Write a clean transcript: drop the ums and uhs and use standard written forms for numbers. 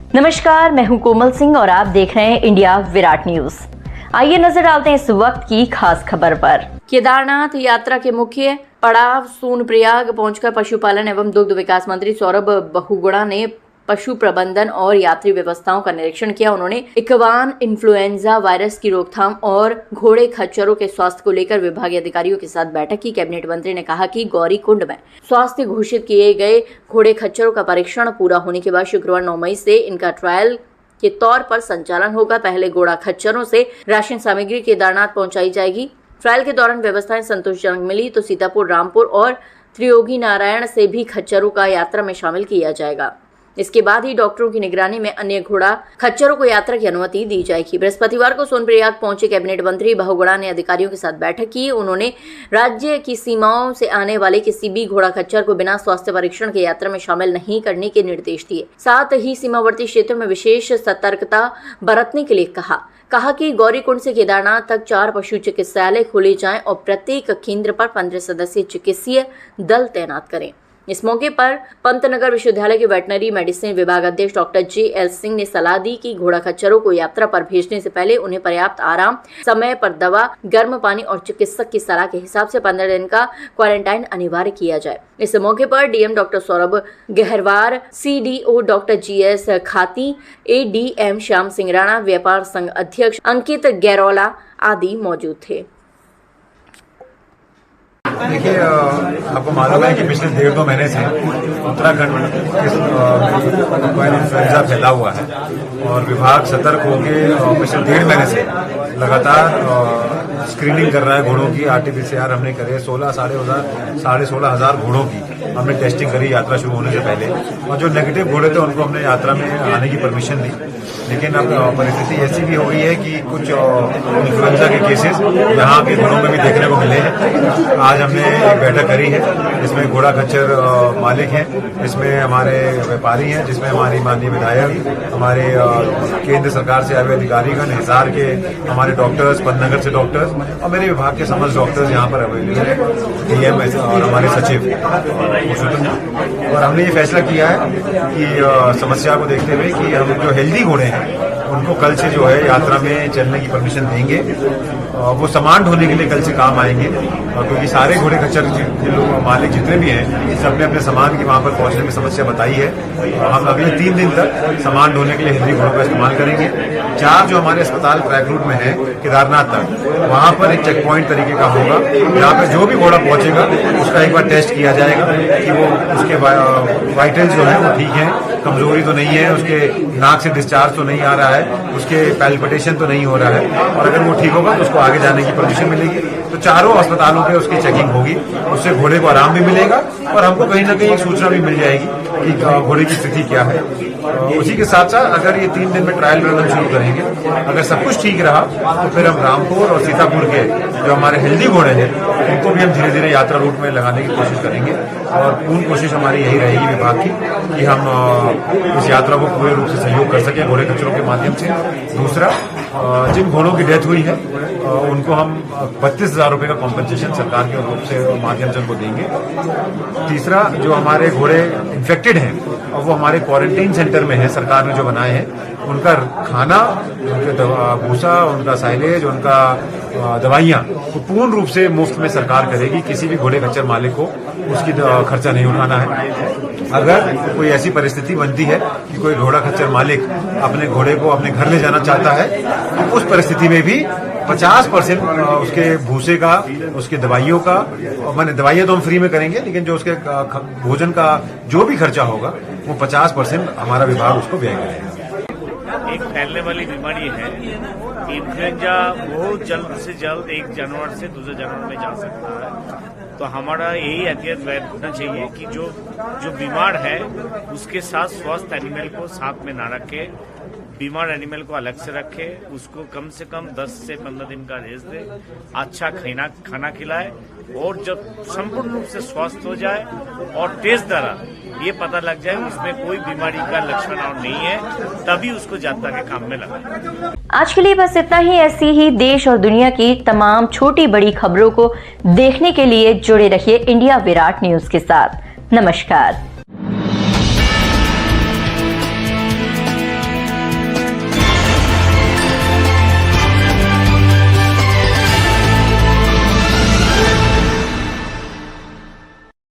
नमस्कार, मैं हूं कोमल सिंह और आप देख रहे हैं इंडिया विराट न्यूज। आइए नजर डालते हैं इस वक्त की खास खबर पर। केदारनाथ यात्रा के मुख्य पड़ाव सोनप्रयाग पहुंचकर पशुपालन एवं दुग्ध विकास मंत्री सौरभ बहुगुणा ने पशु प्रबंधन और यात्री व्यवस्थाओं का निरीक्षण किया। उन्होंने इक्वान इन्फ्लुएंजा वायरस की रोकथाम और घोड़े खच्चरों के स्वास्थ्य को लेकर विभागीय अधिकारियों के साथ बैठक की। कैबिनेट मंत्री ने कहा कि गौरीकुंड में स्वास्थ्य घोषित किए गए घोड़े खच्चरों का परीक्षण पूरा होने के बाद शुक्रवार 9 मई से इनका ट्रायल के तौर पर संचालन होगा। पहले घोड़ा खच्चरों से राशन सामग्री केदारनाथ पहुंचाई जाएगी। ट्रायल के दौरान व्यवस्थाएं संतोषजनक मिली तो सीतापुर, रामपुर और त्रियोगी नारायण से भी खच्चरों का यात्रा में शामिल किया जाएगा। इसके बाद ही डॉक्टरों की निगरानी में अन्य घोड़ा खच्चरों को यात्रा की अनुमति दी जाएगी। बृहस्पतिवार को सोनप्रयाग पहुंचे कैबिनेट मंत्री बहुगुणा ने अधिकारियों के साथ बैठक की। उन्होंने राज्य की सीमाओं से आने वाले किसी भी घोड़ा खच्चर को बिना स्वास्थ्य परीक्षण के यात्रा में शामिल नहीं करने के निर्देश दिए। साथ ही सीमावर्ती क्षेत्रों में विशेष सतर्कता बरतने के लिए कहा कि गौरीकुंड से केदारनाथ तक 4 पशु चिकित्सालय खोले जाएं और प्रत्येक केंद्र पर 15 सदस्यीय चिकित्सीय दल तैनात करें। इस मौके पर पंतनगर विश्वविद्यालय के वेटनरी मेडिसिन विभाग अध्यक्ष डॉक्टर JL सिंह ने सलाह दी कि घोड़ा खच्चरों को यात्रा पर भेजने से पहले उन्हें पर्याप्त आराम, समय पर दवा, गर्म पानी और चिकित्सक की सलाह के हिसाब से 15 दिन का क्वारंटाइन अनिवार्य किया जाए। इस मौके पर DM doctor Saurabh Gaharwar, CDO doctor GS खाती, ADM श्याम सिंह राणा, व्यापार संघ अध्यक्ष अंकित गैरोला आदि मौजूद थे। देखिए, आपको मालूम है कि पिछले 1.5-2 महीने से उत्तराखंड में इन्फ्लुएंजा फैला हुआ है और विभाग सतर्क होकर पिछले 1.5 महीने से लगातार स्क्रीनिंग कर रहा है घोड़ों की। RT-PCR हमने करे 16,500 घोड़ों की हमने टेस्टिंग करी यात्रा शुरू होने से पहले, और जो नेगेटिव घोड़े थे उनको हमने यात्रा में आने की परमिशन दी। लेकिन अब परिस्थिति ऐसी भी हो गई है कि कुछ इन्फ्लुएंजा के केसेस यहाँ के घोड़ों में भी देखने को मिले हैं। आज हमने एक बैठक करी है जिसमें घोड़ा खच्चर मालिक हैं, इसमें हमारे व्यापारी हैं, जिसमें हमारी माननीय विधायक, हमारे केंद्र सरकार से आए हुए अधिकारीगण, हिसार के हमारे डॉक्टर्स, पंतनगर से डॉक्टर्स और मेरे विभाग के समस्त डॉक्टर्स यहाँ पर अवेलेबल हैं, DM और हमारे सचिव। और हमने ये फैसला किया है कि समस्या को देखते हुए कि हम जो हेल्दी घोड़े हैं उनको कल से जो है यात्रा में चलने की परमिशन देंगे। वो सामान ढोने के लिए कल से काम आएंगे, क्योंकि सारे घोड़े खच्चर के लोग मालिक जितने भी हैं सबने अपने सामान की वहां पर पहुंचने में समस्या बताई है। हम अगले 3 दिन तक सामान ढोने के लिए हेल्दी घोड़ों का इस्तेमाल करेंगे। 4 जो हमारे अस्पताल ट्रैक रूट में है केदारनाथ तक, वहां पर एक चेक पॉइंट तरीके का होगा जहाँ पर जो भी घोड़ा पहुंचेगा उसका एक बार टेस्ट किया जाएगा कि वो उसके वाइटल्स जो है वो ठीक है, कमजोरी तो नहीं है, उसके नाक से डिस्चार्ज तो नहीं आ रहा है, उसके पैल्पिटेशन तो नहीं हो रहा है, और अगर वो ठीक होगा तो उसको आगे जाने की परमिशन मिलेगी। तो 4 अस्पतालों पे उसकी चेकिंग होगी, उससे घोड़े को आराम भी मिलेगा और हमको कहीं ना कहीं एक सूचना भी मिल जाएगी कि घोड़े की स्थिति क्या है। उसी के साथ साथ अगर ये 3 दिन में ट्रायल रन शुरू करेंगे, अगर सब कुछ ठीक रहा तो फिर हम रामपुर और सीतापुर के जो हमारे हेल्दी घोड़े हैं उनको भी हम धीरे धीरे यात्रा रूट में लगाने की कोशिश करेंगे। और पूर्ण कोशिश हमारी यही रहेगी विभाग की कि हम इस यात्रा को पूरे रूप से सहयोग कर सकें घोड़े खच्चरों के माध्यम से। दूसरा, जिन घोड़ों की डेथ हुई है उनको हम 32,000 रुपये का कॉम्पनसेशन सरकार के रूप से माध्यम से उनको देंगे। तीसरा, जो हमारे घोड़े इन्फेक्टेड हैं और वो हमारे क्वारंटीन सेंटर में है, सरकार ने जो बनाए हैं, उनका खाना, उनके भूसा, उनका साइलेज, उनका दवाइयाँ तो पूर्ण रूप से मुफ्त में सरकार करेगी। किसी भी घोड़े खच्चर मालिक को उसकी खर्चा नहीं उठाना है। अगर कोई ऐसी परिस्थिति बनती है कि कोई घोड़ा खच्चर मालिक अपने घोड़े को अपने घर ले जाना चाहता है तो उस परिस्थिति में भी 50% उसके भूसे का, उसके दवाइयों का, मैंने दवाइयाँ तो हम फ्री में करेंगे, लेकिन जो उसके भोजन का जो भी खर्चा होगा वो 50% हमारा विभाग उसको व्यय करेगा। एक फैलने वाली बीमारी है इन्फ्लुएंजा, बहुत जल्द से जल्द एक जानवर से दूसरे जानवर में जा सकता है। तो हमारा यही एहतियात रखना चाहिए कि जो बीमार है उसके साथ स्वस्थ एनिमल को साथ में ना रखे, बीमार एनिमल को अलग से रखे, उसको कम से कम 10 से 15 दिन का रेस्ट दे, अच्छा खाना खिलाए, और जब संपूर्ण रूप से स्वस्थ हो जाए और टेस्ट द्वारा ये पता लग जाए उसमें कोई बीमारी का लक्षण और नहीं है, तभी उसको यात्रा के काम में लगाए। आज के लिए बस इतना ही। ऐसी ही देश और दुनिया की तमाम छोटी बड़ी खबरों को देखने के लिए जुड़े रहिए इंडिया विराट न्यूज के साथ। नमस्कार।